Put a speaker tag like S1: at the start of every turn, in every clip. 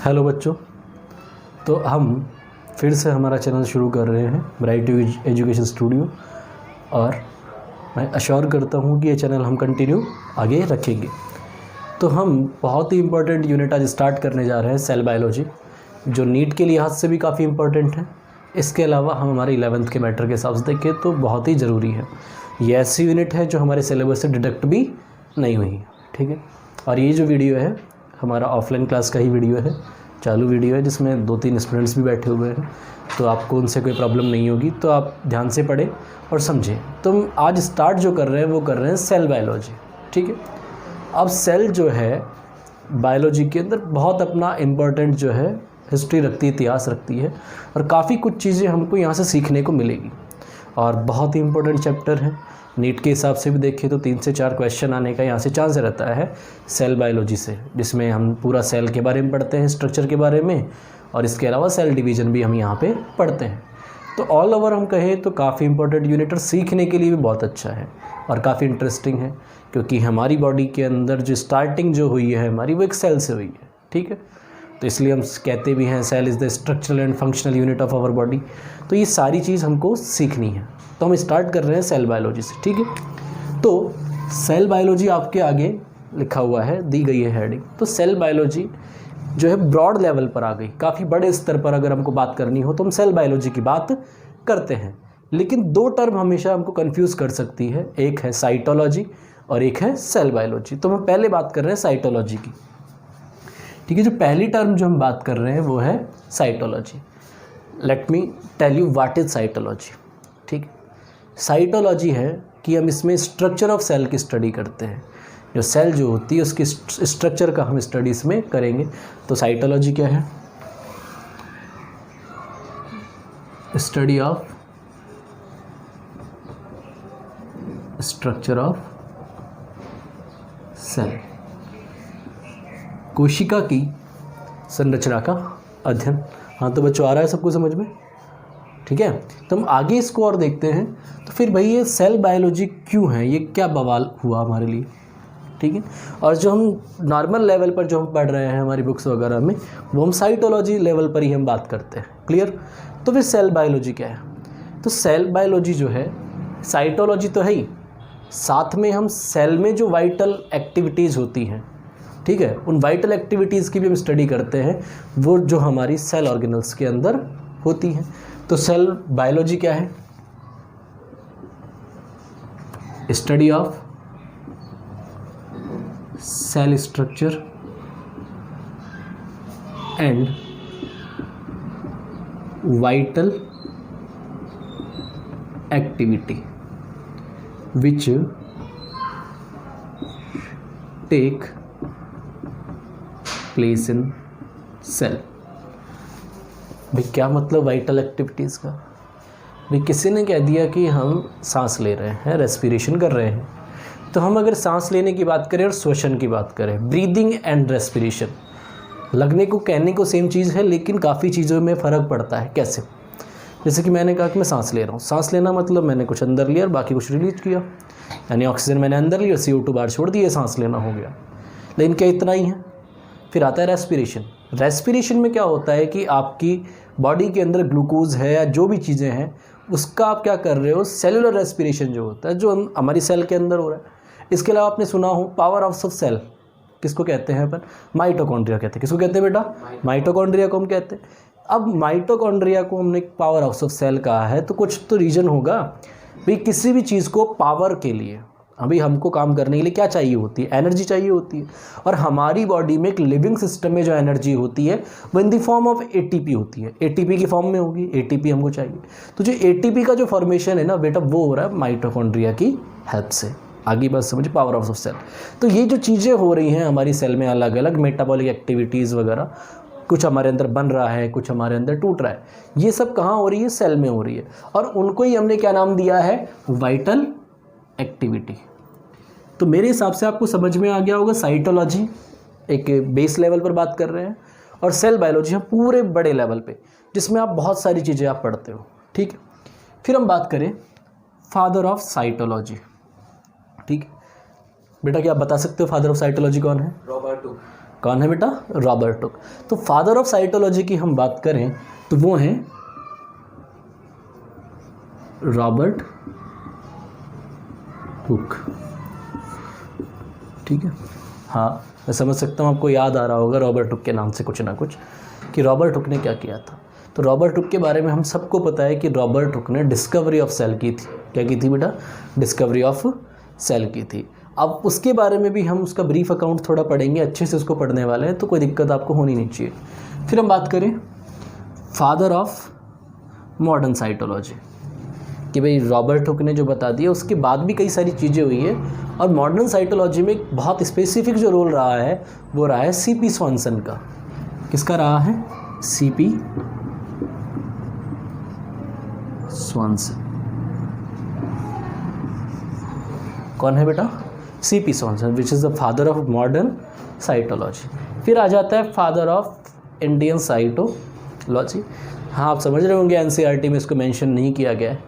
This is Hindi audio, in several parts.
S1: हेलो बच्चों, तो हम फिर से हमारा चैनल शुरू कर रहे हैं ब्राइट एजुकेशन स्टूडियो, और मैं अश्योर करता हूँ कि ये चैनल हम कंटिन्यू आगे रखेंगे। तो हम बहुत ही इम्पोर्टेंट यूनिट आज स्टार्ट करने जा रहे हैं, सेल बायोलॉजी, जो नीट के लिहाज से भी काफ़ी इम्पोर्टेंट है। इसके अलावा हम हमारे 11th के मैटर के हिसाब से देखें तो बहुत ही ज़रूरी है। ये ऐसी यूनिट है जो हमारे सिलेबस से डिडक्ट भी नहीं हुई है, ठीक है। और ये जो वीडियो है हमारा ऑफलाइन क्लास का ही वीडियो है, चालू वीडियो है, जिसमें 2-3 स्टूडेंट्स भी बैठे हुए हैं, तो आपको उनसे कोई प्रॉब्लम नहीं होगी। तो आप ध्यान से पढ़ें और समझें। तो हम आज स्टार्ट जो कर रहे हैं वो कर रहे हैं सेल बायोलॉजी, ठीक है। अब सेल जो है बायोलॉजी के अंदर बहुत अपना इम्पोर्टेंट जो है हिस्ट्री रखती है, इतिहास रखती है, और काफ़ी कुछ चीज़ें हमको यहाँ से सीखने को मिलेगी। और बहुत ही इम्पोर्टेंट चैप्टर है। नीट के हिसाब से भी देखें तो 3 से 4 क्वेश्चन आने का यहाँ से चांस रहता है सेल बायोलॉजी से, जिसमें हम पूरा सेल के बारे में पढ़ते हैं, स्ट्रक्चर के बारे में, और इसके अलावा सेल डिवीज़न भी हम यहाँ पे पढ़ते हैं। तो ऑल ओवर हम कहें तो काफ़ी इंपॉर्टेंट यूनिट, और सीखने के लिए भी बहुत अच्छा है और काफ़ी इंटरेस्टिंग है, क्योंकि हमारी बॉडी के अंदर जो स्टार्टिंग जो हुई है हमारी, वो एक सेल से हुई है, ठीक है। तो इसलिए हम कहते भी हैं cell is the structural and functional unit of our body. तो ये सारी चीज़ हमको सीखनी है। तो हम स्टार्ट कर रहे हैं सेल बायोलॉजी से, ठीक है। तो सेल बायोलॉजी आपके आगे लिखा हुआ है, दी गई है हेडिंग। तो सेल बायोलॉजी जो है ब्रॉड लेवल पर आ गई, काफ़ी बड़े स्तर पर अगर हमको बात करनी हो तो हम सेल बायोलॉजी की बात करते हैं। लेकिन 2 टर्म हमेशा हमको कंफ्यूज कर सकती है, एक है साइटोलॉजी और एक है सेल बायोलॉजी। तो हम पहले बात कर रहे हैं साइटोलॉजी की, ठीक है। जो पहली टर्म जो हम बात कर रहे हैं वो है cytology. Let me tell you what is cytology, ठीक। साइटोलॉजी है कि हम इसमें स्ट्रक्चर ऑफ सेल की स्टडी करते हैं। जो सेल जो होती है उसकी स्ट्रक्चर का हम स्टडी इसमें करेंगे। तो साइटोलॉजी क्या है? Study of structure of cell, कोशिका की संरचना का अध्ययन। हाँ तो बच्चों, आ रहा है सबको समझ में, ठीक है। तो हम आगे इसको और देखते हैं। तो फिर भाई ये सेल बायोलॉजी क्यों है, ये क्या बवाल हुआ हमारे लिए, ठीक है। और जो हम नॉर्मल लेवल पर जो हम पढ़ रहे हैं हमारी बुक्स वगैरह में, वो हम साइटोलॉजी लेवल पर ही हम बात करते हैं, क्लियर। तो फिर सेल बायोलॉजी क्या है? तो सेल बायोलॉजी जो है, साइटोलॉजी तो है ही, साथ में हम सेल में जो वाइटल एक्टिविटीज़ होती हैं, ठीक है, उन वाइटल एक्टिविटीज़ की भी हम स्टडी करते हैं, वो जो हमारी सेल ऑर्गेनल्स के अंदर होती हैं। तो सेल बायोलॉजी क्या है? Study of cell structure and vital activity which take place in cell. भाई क्या मतलब वाइटल एक्टिविटीज़ का? भाई किसी ने कह दिया कि हम सांस ले रहे हैं, रेस्पिरेशन कर रहे हैं, तो हम अगर सांस लेने की बात करें और श्वसन की बात करें, ब्रीदिंग एंड रेस्पिरेशन, लगने को कहने को सेम चीज़ है, लेकिन काफ़ी चीज़ों में फ़र्क पड़ता है। कैसे? जैसे कि मैंने कहा कि मैं सांस ले रहा हूँ, सांस लेना मतलब मैंने कुछ अंदर लिया और बाकी कुछ रिलीज किया, यानी ऑक्सीजन मैंने अंदर ली और CO2 बाहर छोड़ दिए, सांस लेना हो गया। लेकिन क्या इतना ही है? फिर आता है रेस्पिरेशन। रेस्पिरेशन में क्या होता है कि आपकी बॉडी के अंदर ग्लूकोज है या जो भी चीज़ें हैं, उसका आप क्या कर रहे हो, सेलुलर रेस्पिरेशन जो होता है, जो हमारी सेल के अंदर हो रहा है। इसके अलावा आपने सुना हो पावर हाउस ऑफ सेल, किसको कहते हैं अपन? माइटोकॉन्ड्रिया कहते हैं। किसको कहते हैं बेटा? माइटोकॉन्ड्रिया को हम कहते हैं। अब माइटोकॉन्ड्रिया को हमने पावर हाउस ऑफ सेल कहा है, तो कुछ तो रीजन होगा भाई। किसी भी चीज़ को पावर के लिए, अभी हमको काम करने के लिए क्या चाहिए होती है? एनर्जी चाहिए होती है। और हमारी बॉडी में एक लिविंग सिस्टम में जो एनर्जी होती है वो in the form of ATP होती है, ATP की फॉर्म में होगी, ATP हमको चाहिए। तो जो ATP का जो फॉर्मेशन है ना बेटा, वो हो रहा है माइटोकॉन्ड्रिया की हेल्प से। आगे बात समझिए, पावर ऑफ सेल। तो ये जो चीज़ें हो रही हैं हमारी सेल में, अलग अलग मेटाबॉलिक एक्टिविटीज़ वगैरह, कुछ हमारे अंदर बन रहा है, कुछ हमारे अंदर टूट रहा है, ये सब कहाँ हो रही है? सेल में हो रही है। और उनको ही हमने क्या नाम दिया है? Vital activity. तो मेरे हिसाब से आपको समझ में आ गया होगा, साइटोलॉजी एक बेस लेवल पर बात कर रहे हैं, और सेल बायोलॉजी हम पूरे बड़े लेवल पे, जिसमें आप बहुत सारी चीज़ें आप पढ़ते हो, ठीक है। फिर हम बात करें फादर ऑफ साइटोलॉजी, ठीक है। बेटा क्या आप बता सकते हो फादर ऑफ साइटोलॉजी कौन है? कौन है बेटा? Robert Hooke. तो फादर ऑफ साइटोलॉजी की हम बात करें तो वो हैं रॉबर्ट हुक। ठीक है, हाँ मैं समझ सकता हूँ आपको याद आ रहा होगा रॉबर्ट हुक के नाम से कुछ ना कुछ, कि रॉबर्ट हुक ने क्या किया था। तो रॉबर्ट हुक के बारे में हम सबको पता है कि रॉबर्ट हुक ने डिस्कवरी ऑफ सेल की थी। क्या की थी बेटा? डिस्कवरी ऑफ सेल की थी। अब उसके बारे में भी हम उसका ब्रीफ अकाउंट थोड़ा पढ़ेंगे, अच्छे से उसको पढ़ने वाले हैं, तो कोई दिक्कत आपको होनी नहीं चाहिए। फिर हम बात करें फादर ऑफ मॉडर्न साइटोलॉजी, कि भाई रॉबर्ट हुक ने जो बता दिया उसके बाद भी कई सारी चीज़ें हुई है, और मॉडर्न साइटोलॉजी में एक बहुत स्पेसिफिक जो रोल रहा है वो रहा है सीपी स्वॉनसन का। किसका रहा है? C P Swanson. कौन है बेटा? C P Swanson, which is the father of modern cytology. फिर आ जाता है फादर ऑफ इंडियन साइटोलॉजी। हाँ आप समझ रहे होंगे एनसीईआरटी में इसको मेंशन नहीं किया गया है,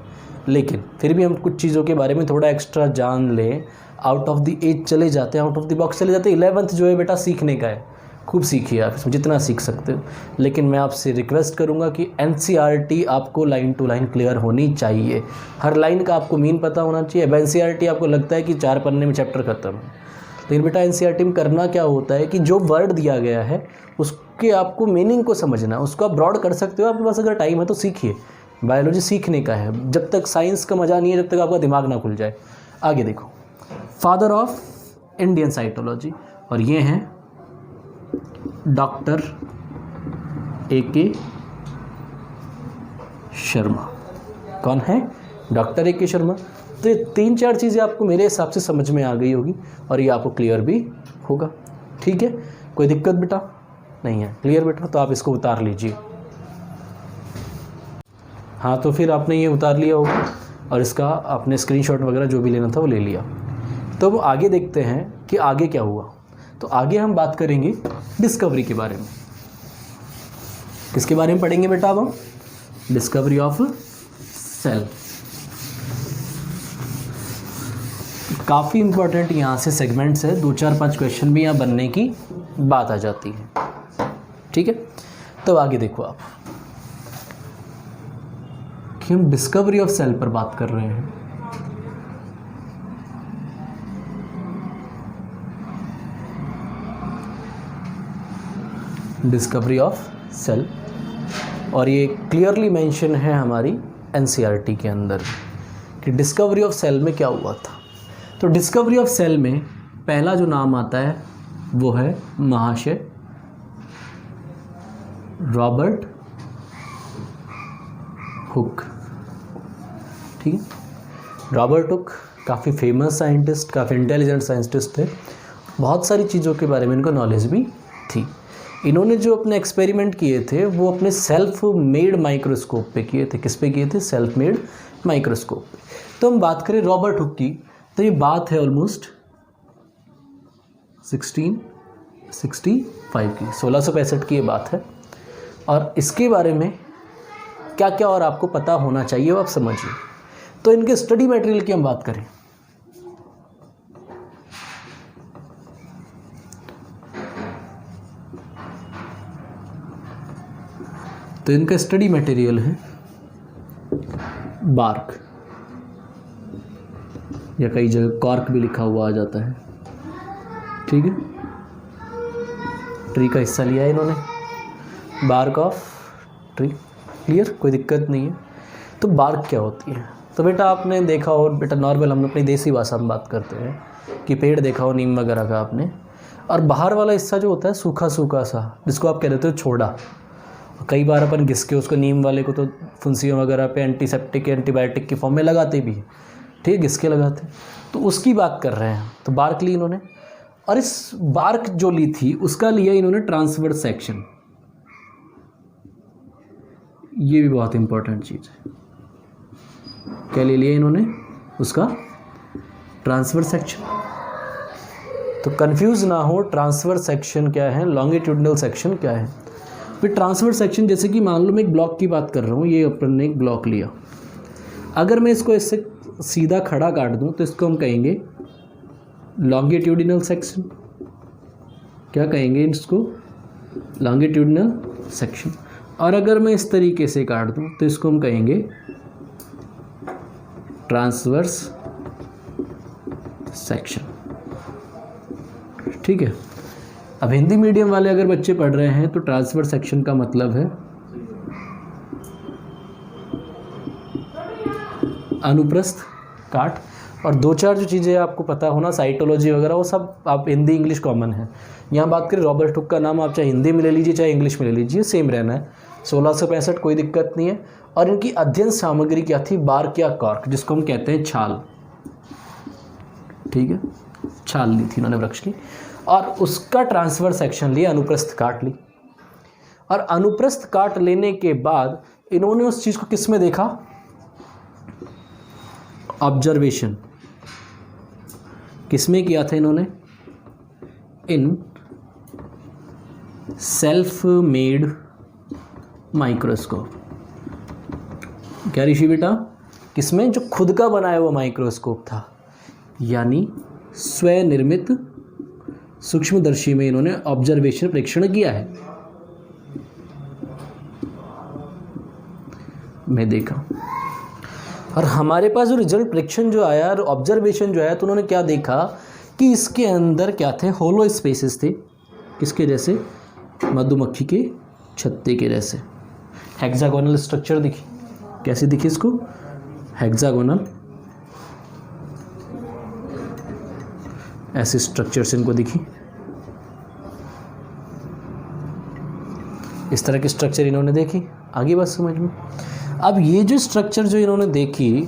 S1: लेकिन फिर भी हम कुछ चीज़ों के बारे में थोड़ा एक्स्ट्रा जान लें, आउट ऑफ द एज चले जाते हैं, आउट ऑफ द बॉक्स चले जाते हैं। 11th जो है बेटा सीखने का है, खूब सीखिए आप इसमें जितना सीख सकते हो, लेकिन मैं आपसे रिक्वेस्ट करूंगा कि एनसीईआरटी आपको लाइन टू लाइन क्लियर होनी चाहिए, हर लाइन का आपको मीन पता होना चाहिए। अब एनसीईआरटी आपको लगता है कि 4 पन्ने में चैप्टर खत्म है, लेकिन बेटा एनसीईआरटी में करना क्या होता है कि जो वर्ड दिया गया है उसके आपको मीनिंग को समझना है, उसको आप ब्रॉड कर सकते हो, आपके पास अगर टाइम है तो सीखिए। बायोलॉजी सीखने का है, जब तक साइंस का मज़ा नहीं है जब तक आपका दिमाग ना खुल जाए। आगे देखो, फादर ऑफ इंडियन साइटोलॉजी, और ये हैं डॉक्टर A.K. शर्मा। कौन है? Doctor A.K. शर्मा। तो ये 3-4 चीज़ें आपको मेरे हिसाब से समझ में आ गई होगी, और ये आपको क्लियर भी होगा। ठीक है, कोई दिक्कत बेटा नहीं है? क्लियर बेटा, तो आप इसको उतार लीजिए। हाँ तो फिर आपने ये उतार लिया होगा, और इसका आपने स्क्रीनशॉट वगैरह जो भी लेना था वो ले लिया। तो अब आगे देखते हैं कि आगे क्या हुआ। तो आगे हम बात करेंगे डिस्कवरी के बारे में। किसके बारे में पढ़ेंगे बेटा? अब हम डिस्कवरी ऑफ सेल। काफ़ी इंपॉर्टेंट यहाँ से सेगमेंट्स है, 2-4-5 क्वेश्चन भी यहाँ बनने की बात आ जाती है। ठीक है, तो आगे देखो आप कि हम डिस्कवरी ऑफ सेल पर बात कर रहे हैं। डिस्कवरी ऑफ सेल, और ये क्लियरली मेंशन है हमारी एनसीईआरटी के अंदर कि डिस्कवरी ऑफ सेल में क्या हुआ था। तो डिस्कवरी ऑफ सेल में पहला जो नाम आता है वो है महाशय रॉबर्ट हुक। ठीक है, रॉबर्ट हुक काफ़ी फेमस साइंटिस्ट, काफ़ी इंटेलिजेंट साइंटिस्ट थे, बहुत सारी चीज़ों के बारे में इनको नॉलेज भी थी। इन्होंने जो अपने एक्सपेरिमेंट किए थे वो अपने सेल्फ मेड माइक्रोस्कोप पे किए थे। किस पे किए थे? सेल्फ मेड माइक्रोस्कोप पे। तो हम बात करें रॉबर्ट हुक की, तो ये बात है ऑलमोस्ट 1665 की, 1665 की ये बात है। और इसके बारे में क्या क्या और आपको पता होना चाहिए वो आप समझिए। तो इनके स्टडी मटेरियल की हम बात करें, तो इनका स्टडी मटेरियल है बार्क, या कई जगह कॉर्क भी लिखा हुआ आ जाता है। ठीक है, ट्री का हिस्सा लिया है इन्होंने, बार्क ऑफ ट्री। क्लियर, कोई दिक्कत नहीं है। तो बार्क क्या होती है? तो बेटा आपने देखा हो, बेटा नॉर्मल हम अपनी देसी भाषा में बात करते हैं कि पेड़ देखा हो नीम वगैरह का आपने, और बाहर वाला हिस्सा जो होता है सूखा सूखा सा, जिसको आप कह देते हो छोड़ा। कई बार अपन घिस के उसको, नीम वाले को तो फुंसियों वगैरह पे एंटीसेप्टिक एंटीबायोटिक के फॉर्म में लगाते भी हैं, ठीक है, घिस के लगाते हैं, तो उसकी बात कर रहे हैं। तो बार्क ली इन्होंने, और इस बार्क जो ली थी उसका लिया इन्होंने ट्रांसवर्स सेक्शन। ये भी बहुत इंपॉर्टेंट चीज़ है। क्या ले लिया इन्होंने? उसका ट्रांसवर्स सेक्शन। तो कंफ्यूज ना हो, ट्रांसवर्स सेक्शन क्या है, लॉन्गिट्यूडिनल सेक्शन क्या है। फिर ट्रांसवर्स सेक्शन, जैसे कि मान लो मैं एक ब्लॉक की बात कर रहा हूँ, ये अपन ने एक ब्लॉक लिया, अगर मैं इसको इससे सीधा खड़ा काट दूँ तो इसको हम कहेंगे लॉन्गिट्यूडिनल सेक्शन। क्या कहेंगे इसको? Longitudinal section. और अगर मैं इस तरीके से काट दूं तो इसको हम कहेंगे ट्रांसवर्स सेक्शन। ठीक है। अब हिंदी मीडियम वाले अगर बच्चे पढ़ रहे हैं तो ट्रांसवर्स सेक्शन का मतलब है अनुप्रस्थ काट। और दो चार जो चीज़ें आपको पता होना, साइटोलॉजी वगैरह, वो सब आप हिंदी इंग्लिश कॉमन है। यहाँ बात करें रॉबर्ट हुक का नाम आप चाहे हिंदी में ले लीजिए चाहे इंग्लिश में ले लीजिए, सेम रहना है। 1665, कोई दिक्कत नहीं है। और इनकी अध्ययन सामग्री क्या थी? बार्क या कॉर्क, जिसको हम कहते हैं छाल। ठीक है, छाल ली थी इन्होंने वृक्ष की, और उसका ट्रांसफर सेक्शन लिया, अनुप्रस्थ काट ली। और अनुप्रस्थ काट लेने के बाद इन्होंने उस चीज़ को किस में देखा? ऑब्जर्वेशन। किस में किया था इन्होंने? In self made microscope. क्या ऋषि बेटा? किसमें? जो खुद का बनाया हुआ माइक्रोस्कोप था, यानी स्वनिर्मित सूक्ष्मदर्शी में इन्होंने ऑब्जर्वेशन परीक्षण किया है। मैं देखा, और हमारे पास जो रिजल्ट परीक्षण जो आया और ऑब्जर्वेशन जो आया, तो उन्होंने क्या देखा कि इसके अंदर क्या थे? होलो स्पेसेस थे। किसके जैसे? मधुमक्खी के छत्ते के जैसे। हेक्सागोनल स्ट्रक्चर दिखी। कैसी दिखी इसको? हेक्सागोनल, ऐसे स्ट्रक्चर्स इनको दिखी। इस तरह की स्ट्रक्चर इन्होंने देखी। आगे बात समझ में। अब ये जो स्ट्रक्चर जो इन्होंने देखी,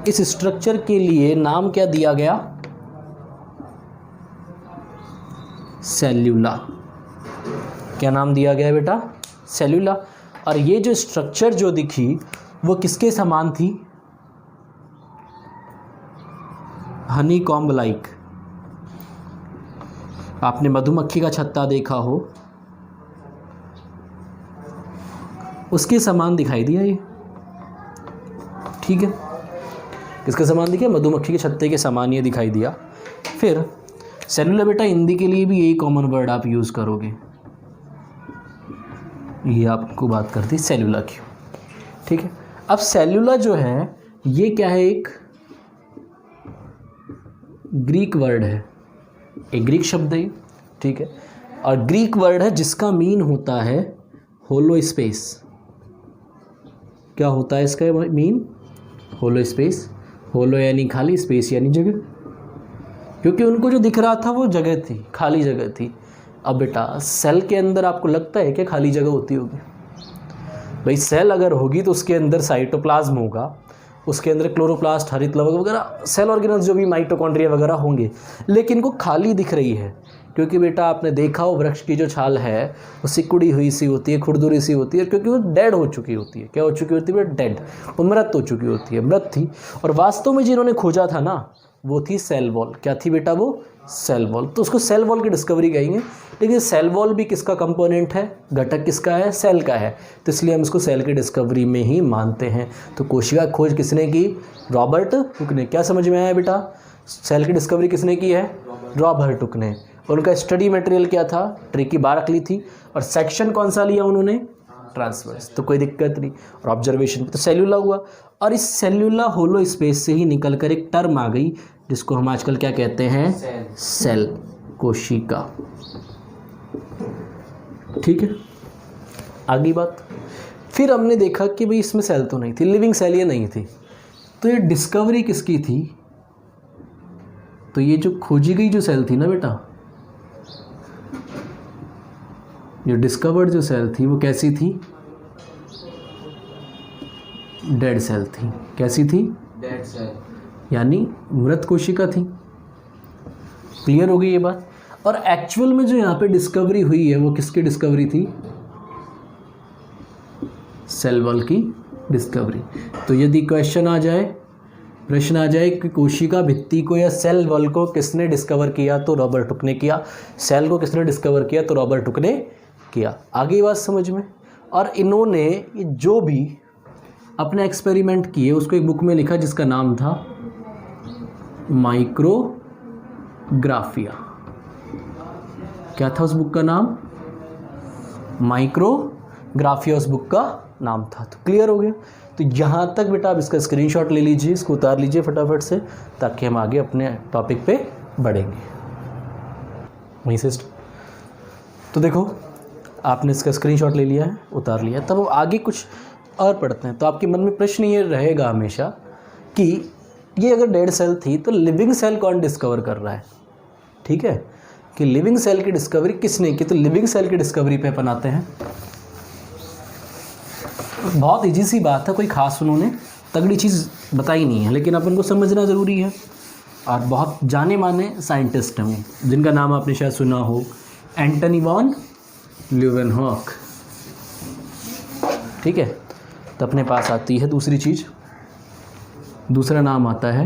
S1: इस स्ट्रक्चर के लिए नाम क्या दिया गया? सेल्यूला। क्या नाम दिया गया बेटा? सेल्यूला। और ये जो स्ट्रक्चर जो दिखी वो किसके समान थी? Honey comb like. आपने मधुमक्खी का छत्ता देखा हो, उसके समान दिखाई दिया ये। ठीक है, किसके समान दिखा? मधुमक्खी के छत्ते के समान ये दिखाई दिया। फिर सेल्यूला बेटा, हिंदी के लिए भी यही कॉमन वर्ड आप यूज़ करोगे। ये आपको बात करती सेल्यूला की। ठीक है। अब सेल्यूला जो है ये क्या है? एक ग्रीक वर्ड है, एक ग्रीक शब्द है। ठीक है। और ग्रीक वर्ड है जिसका मीन होता है होलो स्पेस। क्या होता है इसका मीन? होलो स्पेस। होलो यानी खाली, स्पेस यानी जगह। क्योंकि उनको जो दिख रहा था वो जगह थी, खाली जगह थी। अब बेटा सेल के अंदर आपको लगता है कि खाली जगह होती होगी? भाई सेल अगर होगी तो उसके अंदर साइटोप्लाज्म होगा, उसके अंदर क्लोरोप्लास्ट, हरित लवक वगैरह सेल ऑर्गेनल्स जो भी माइटोकॉन्ड्रिया वगैरह होंगे, लेकिन वो खाली दिख रही है। क्योंकि बेटा आपने देखा हो वृक्ष की जो छाल है वो सिकुड़ी हुई सी होती है, खुरदुरी सी होती है, क्योंकि वो डेड हो चुकी होती है। क्या हो चुकी होती है? डेड, वो मृत हो चुकी होती है, मृत थी। और वास्तव में जिन्होंने खोजा था ना, वो थी सेल वॉल। क्या थी बेटा? वो सेल वॉल। तो उसको सेल वॉल की डिस्कवरी कहेंगे। लेकिन सेल वॉल भी किसका कंपोनेंट है? घटक किसका है? सेल का है। तो इसलिए हम इसको सेल की डिस्कवरी में ही मानते हैं। तो कोशिका खोज किसने की? रॉबर्ट हुक ने। क्या समझ में आया बेटा? सेल की डिस्कवरी किसने की है? रॉबर्ट हुक ने। उनका स्टडी मटेरियल क्या था? ट्री की बारक ली थी। और सेक्शन कौन सा लिया उन्होंने? ट्रांसवर्स। तो कोई दिक्कत नहीं। और ऑब्जर्वेशन तो सेल्यूला हुआ। और इस सेल्यूला होलो स्पेस से ही निकलकर एक टर्म आ गई जिसको हम आजकल क्या कहते हैं? सेल, कोशिका। ठीक है। आगे बात। फिर हमने देखा कि भाई इसमें सेल तो नहीं थी, लिविंग सेल ये नहीं थी। तो ये डिस्कवरी किसकी थी? तो ये जो खोजी गई जो सेल थी ना बेटा, जो डिस्कवर्ड जो सेल थी वो कैसी थी? डेड सेल थी। कैसी थी? डेड सेल, यानी मृत कोशिका थी। क्लियर हो गई ये बात? और एक्चुअल में जो यहाँ पे डिस्कवरी हुई है वो किसकी डिस्कवरी थी? सेल वॉल की डिस्कवरी। तो यदि क्वेश्चन आ जाए, प्रश्न आ जाए कि कोशिका भित्ति को या सेल वॉल को किसने डिस्कवर किया, तो रॉबर्ट हुक ने किया। सेल को किसने डिस्कवर किया? तो रॉबर्ट हुक ने किया। आगे बात समझ में। और इन्होंने जो भी अपने एक्सपेरिमेंट किए उसको एक बुक में लिखा जिसका नाम था माइक्रोग्राफिया। क्या था उस बुक का नाम? माइक्रोग्राफिया उस बुक का नाम था। तो क्लियर हो गया। तो यहाँ तक बेटा आप इसका स्क्रीनशॉट ले लीजिए, इसको उतार लीजिए फटाफट से, ताकि हम आगे अपने टॉपिक पे बढ़ेंगे। वहीं से तो देखो आपने इसका स्क्रीनशॉट ले लिया है, उतार लिया, तब हम आगे कुछ और पढ़ते हैं। तो आपके मन में प्रश्न ये रहेगा हमेशा कि ये अगर डेड सेल थी तो लिविंग सेल कौन डिस्कवर कर रहा है? ठीक है, कि लिविंग सेल की डिस्कवरी किसने की? तो लिविंग सेल की डिस्कवरी पे अपन आते हैं। बहुत इजी सी बात है, कोई खास उन्होंने तगड़ी चीज़ बताई नहीं है, लेकिन अपन को समझना ज़रूरी है। और बहुत जाने माने साइंटिस्ट हैं वो, जिनका नाम आपने शायद सुना हो, एंटनी वॉन ल्यूवेनहॉक। ठीक है, तो अपने पास आती है दूसरी चीज़, दूसरा नाम आता है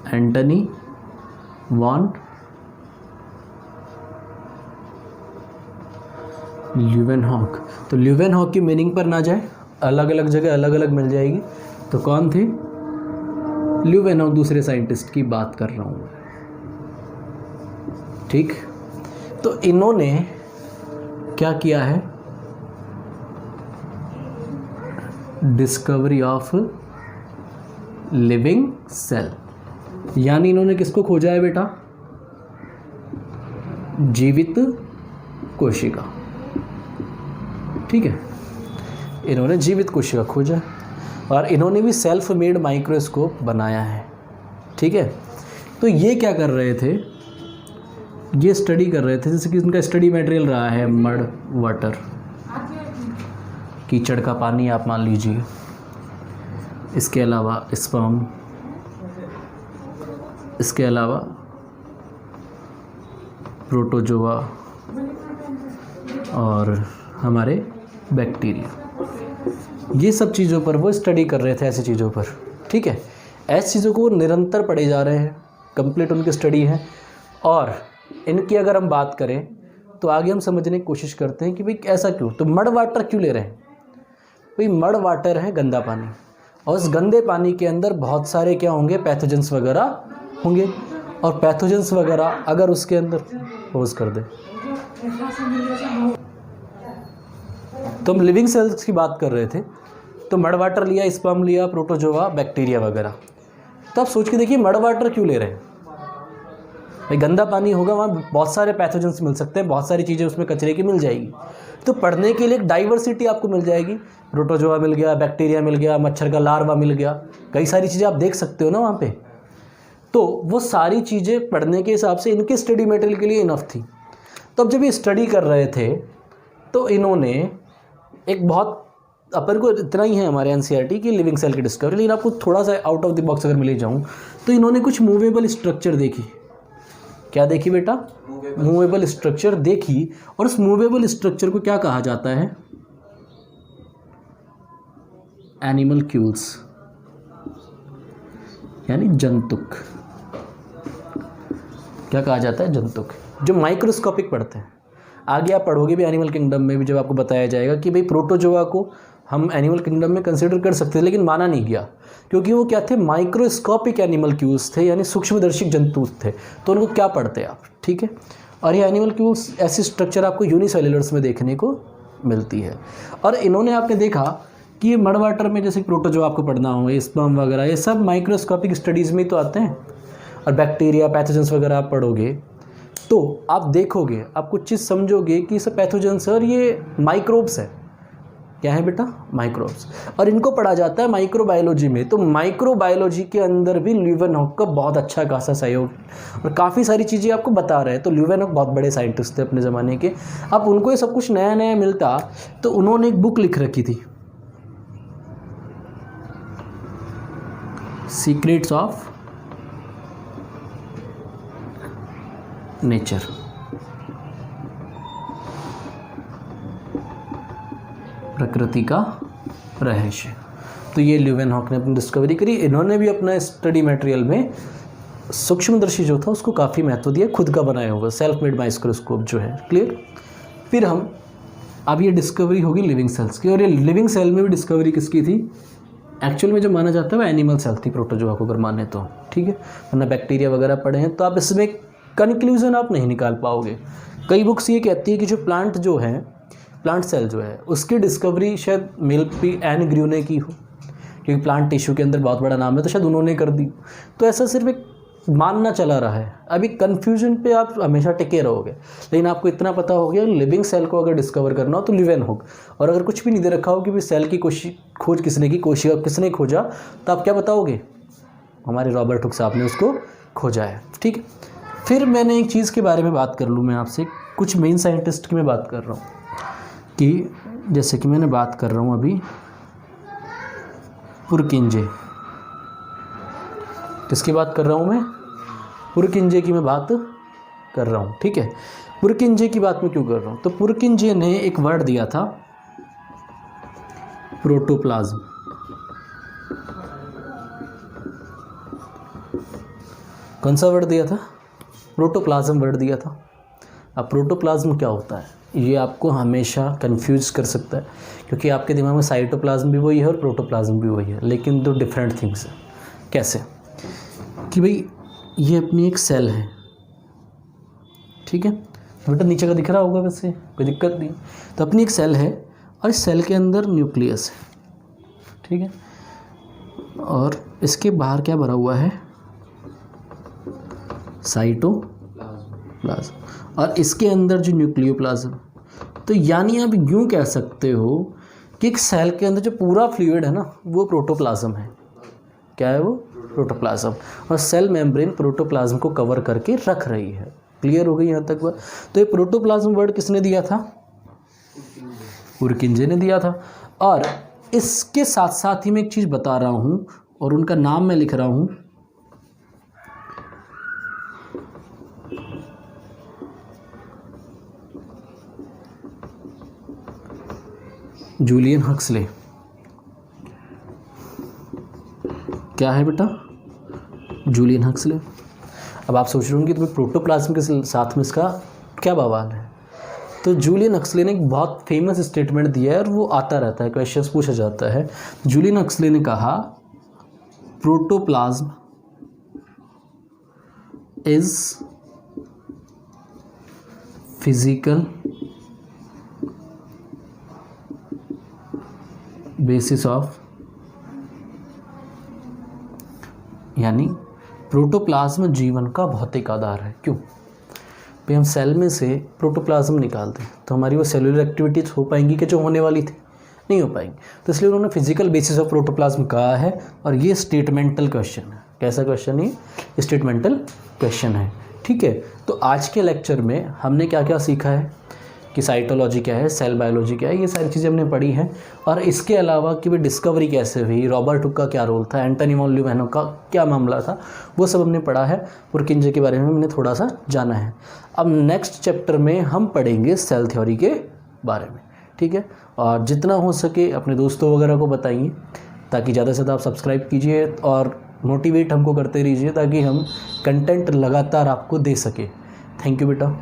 S1: एंटनी वॉन ल्यूवेनहॉक। तो ल्यूवेनहॉक की मीनिंग पर ना जाए, अलग अलग जगह अलग अलग मिल जाएगी। तो कौन थे? ल्यूवेनहॉक दूसरे साइंटिस्ट की बात कर रहा हूँ। ठीक, तो इन्होंने क्या किया है? डिस्कवरी ऑफ लिविंग सेल, यानी इन्होंने किसको खोजा है बेटा? जीवित कोशिका। ठीक है, इन्होंने जीवित कोशिका खोजा और इन्होंने भी सेल्फ मेड माइक्रोस्कोप बनाया है। ठीक है, तो ये क्या कर रहे थे? ये स्टडी कर रहे थे, जैसे कि इनका स्टडी मटेरियल रहा है मड वाटर, कीचड़ का पानी आप मान लीजिए, इसके अलावा स्पर्म, इसके अलावा प्रोटोजोआ और हमारे बैक्टीरिया, ये सब चीज़ों पर वो स्टडी कर रहे थे, ऐसी चीज़ों पर। ठीक है, ऐसी चीज़ों को निरंतर पढ़े जा रहे हैं, कंप्लीट उनकी स्टडी है। और इनकी अगर हम बात करें तो आगे हम समझने की कोशिश करते हैं कि भाई ऐसा क्यों, तो मड वाटर क्यों ले रहे हैं? भाई मड वाटर है गंदा पानी, और उस गंदे पानी के अंदर बहुत सारे क्या होंगे? पैथोजेंस वगैरह होंगे, और पैथोजेंस वगैरह अगर उसके अंदर पोज कर दे, तो हम लिविंग सेल्स की बात कर रहे थे, तो मड वाटर लिया, स्पर्म लिया, प्रोटोजोआ, बैक्टीरिया वगैरह। तो आप सोच के देखिए मड वाटर क्यों ले रहे हैं? भाई गंदा पानी होगा, वहाँ बहुत सारे पैथोजेंस मिल सकते हैं, बहुत सारी चीज़ें उसमें कचरे की मिल जाएगी। तो पढ़ने के लिए एक डाइवर्सिटी आपको मिल जाएगी, प्रोटोजोआ मिल गया, बैक्टीरिया मिल गया, मच्छर का लार्वा मिल गया, कई सारी चीज़ें आप देख सकते हो ना वहाँ पे। तो वो सारी चीज़ें पढ़ने के हिसाब से इनके स्टडी मटेरियल के लिए इनफ थी। तो अब जब ये स्टडी कर रहे थे तो इन्होंने एक बहुत, अपन को इतना ही है हमारे एनसीईआरटी की लिविंग सेल की डिस्कवरी, लेकिन आपको थोड़ा सा आउट ऑफ द बॉक्स अगर मिले जाऊँ तो इन्होंने कुछ मूवेबल स्ट्रक्चर देखी। क्या देखी बेटा? मूवेबल स्ट्रक्चर देखी। और उस मूवेबल स्ट्रक्चर को क्या कहा जाता है? एनिमल्क्यूल्स, यानी जंतुक। क्या कहा जाता है? जंतुक, जो माइक्रोस्कोपिक पढ़ते हैं। आगे आप पढ़ोगे भी एनिमल किंगडम में भी, जब आपको बताया जाएगा कि भाई प्रोटोजोआ को हम एनिमल किंगडम में कंसिडर कर सकते थे, लेकिन माना नहीं गया, क्योंकि वो क्या थे? माइक्रोस्कोपिक एनिमल्क्यूल्स थे, यानी सूक्ष्मदर्शी जंतु थे। तो उनको क्या पढ़ते आप? ठीक है, और ये एनिमल्क्यूल्स ऐसी स्ट्रक्चर आपको यूनिसेल्युलर्स में देखने को मिलती है। और इन्होंने आपने देखा कि ये मड वाटर में जैसे प्रोटोजोआ आपको पढ़ना हो, ये स्पर्म वगैरह, ये सब माइक्रोस्कोपिक स्टडीज़ में तो आते हैं। और बैक्टीरिया, पैथोजेंस वगैरह आप पढ़ोगे तो आप देखोगे, आप कुछ चीज़ समझोगे कि सब पैथोजेंस और ये माइक्रोब्स है। क्या है बेटा? माइक्रोब्स। और इनको पढ़ा जाता है माइक्रोबायोलॉजी में। तो माइक्रोबायोलॉजी के अंदर भी ल्यूवेनहॉक का बहुत अच्छा खासा सहयोग, और काफ़ी सारी चीज़ें आपको बता रहे हैं। तो ल्यूवेनहॉक बहुत बड़े साइंटिस्ट थे अपने ज़माने के। अब उनको ये सब कुछ नया नया मिलता, तो उन्होंने एक बुक लिख रखी थी, सीक्रेट्स ऑफ नेचर। प्रकृति का रहस्य। तो ये ल्यूवेनहॉक ने अपनी डिस्कवरी करी। इन्होंने भी अपना स्टडी मटेरियल में सूक्ष्मदर्शी जो था उसको काफ़ी महत्व दिया, खुद का बनाया होगा सेल्फ मेड माइक्रोस्कोप जो है। क्लियर? फिर हम अब ये डिस्कवरी होगी लिविंग सेल्स की, और ये लिविंग सेल में भी डिस्कवरी किसकी थी? एक्चुअल में जो माना जाता है वो एनिमल सेल थी प्रोटोजोआ को अगर माने तो, ठीक है, वरना बैक्टीरिया वगैरह पढ़े हैं तो आप इसमें कंक्लूजन आप नहीं निकाल पाओगे। कई बुक्स ये कहती है कि जो प्लांट जो है, प्लांट सेल जो है उसकी डिस्कवरी शायद मिल्पी एन ग्रू ने की हो, क्योंकि प्लांट टिश्यू के अंदर बहुत बड़ा नाम है तो शायद उन्होंने कर दी। तो ऐसा सिर्फ एक मानना चला रहा है। अभी कन्फ्यूजन पे आप हमेशा टिके रहोगे, लेकिन आपको इतना पता हो गया लिविंग सेल को अगर डिस्कवर करना हो तो लिवेन होग, और अगर कुछ भी नहीं दे रखा हो कि भाई सेल की खोज किसने की, कोशिका किसने खोजा, तो आप क्या बताओगे, हमारे रॉबर्ट हुक साहब ने उसको खोजा है, ठीक है। फिर मैंने एक चीज़ के बारे में बात कर लूँ मैं आपसे, कुछ मेन साइंटिस्ट की मैं बात कर रहा हूँ कि जैसे कि मैंने बात कर रहा हूँ अभी पुरकिंजे, किसकी बात कर रहा हूँ मैं, पुरकिंजे की मैं बात कर रहा हूँ, ठीक है। पुरकिंजे की बात मैं क्यों कर रहा हूँ, तो पुरकिंजे ने एक वर्ड दिया था प्रोटोप्लाज्म। कौन सा वर्ड दिया था, प्रोटोप्लाज्म वर्ड दिया था। अब प्रोटोप्लाज्म क्या होता है ये आपको हमेशा कंफ्यूज कर सकता है, क्योंकि आपके दिमाग में साइटोप्लाज्म भी वही है और प्रोटोप्लाज्म भी वही है, लेकिन दो डिफरेंट थिंग्स है। कैसे कि भाई ये अपनी एक सेल है, ठीक है, बेटा नीचे का दिख रहा होगा, वैसे कोई दिक्कत नहीं। तो अपनी एक सेल है और इस सेल के अंदर न्यूक्लियस है, ठीक है, और इसके बाहर क्या भरा हुआ है, साइटोप्लाज्म, और इसके अंदर जो न्यूक्लियोप्लाज्म। तो यानी आप यूँ कह सकते हो कि एक सेल के अंदर जो पूरा फ्लूइड है ना वो प्रोटोप्लाज्म है। क्या है वो, प्रोटोप्लाज्म, और सेल मेम्ब्रेन प्रोटोप्लाज्म को कवर करके रख रही है। क्लियर हो गई यहाँ तक बात। तो ये प्रोटोप्लाज्म वर्ड किसने दिया था, पुरकिंजे ने दिया था। और इसके साथ साथ ही मैं एक चीज़ बता रहा हूँ और उनका नाम मैं लिख रहा हूँ, जूलियन हक्सले। क्या है बेटा, जूलियन हक्सले। अब आप सोच रहे होंगे तो प्रोटोप्लाज्म के साथ में इसका क्या बवाल है। तो जूलियन हक्सले ने एक बहुत फेमस स्टेटमेंट दिया है और वो आता रहता है, क्वेश्चंस पूछा जाता है। जूलियन हक्सले ने कहा protoplasm is physical basis of, यानी प्रोटोप्लाज्म जीवन का भौतिक आधार है। क्यों भाई, हम सेल में से प्रोटोप्लाज्म निकालते हैं तो हमारी वो सेलुलर एक्टिविटीज हो पाएंगी कि जो होने वाली थी, नहीं हो पाएंगी। तो इसलिए उन्होंने फिजिकल बेसिस ऑफ प्रोटोप्लाज्म कहा है, और ये स्टेटमेंटल क्वेश्चन है। कैसा क्वेश्चन है, स्टेटमेंटल क्वेश्चन है, ठीक है। तो आज के लेक्चर में हमने क्या क्या सीखा है कि साइटोलॉजी क्या है, सेल बायोलॉजी क्या है, ये सारी चीज़ें हमने पढ़ी हैं। और इसके अलावा कि भाई डिस्कवरी कैसे हुई, रॉबर्ट हुक का क्या रोल था, एंटनी वॉन ल्यूवेन का क्या मामला था, वो सब हमने पढ़ा है। पुरकिंजे के बारे में हमने थोड़ा सा जाना है। अब नेक्स्ट चैप्टर में हम पढ़ेंगे सेल थ्योरी के बारे में, ठीक है। और जितना हो सके अपने दोस्तों वगैरह को बताइए, ताकि ज़्यादा से ज़्यादा आप सब्सक्राइब कीजिए और मोटिवेट हमको करते रहिए, ताकि हम कंटेंट लगातार आपको दे सके। थैंक यू बेटा।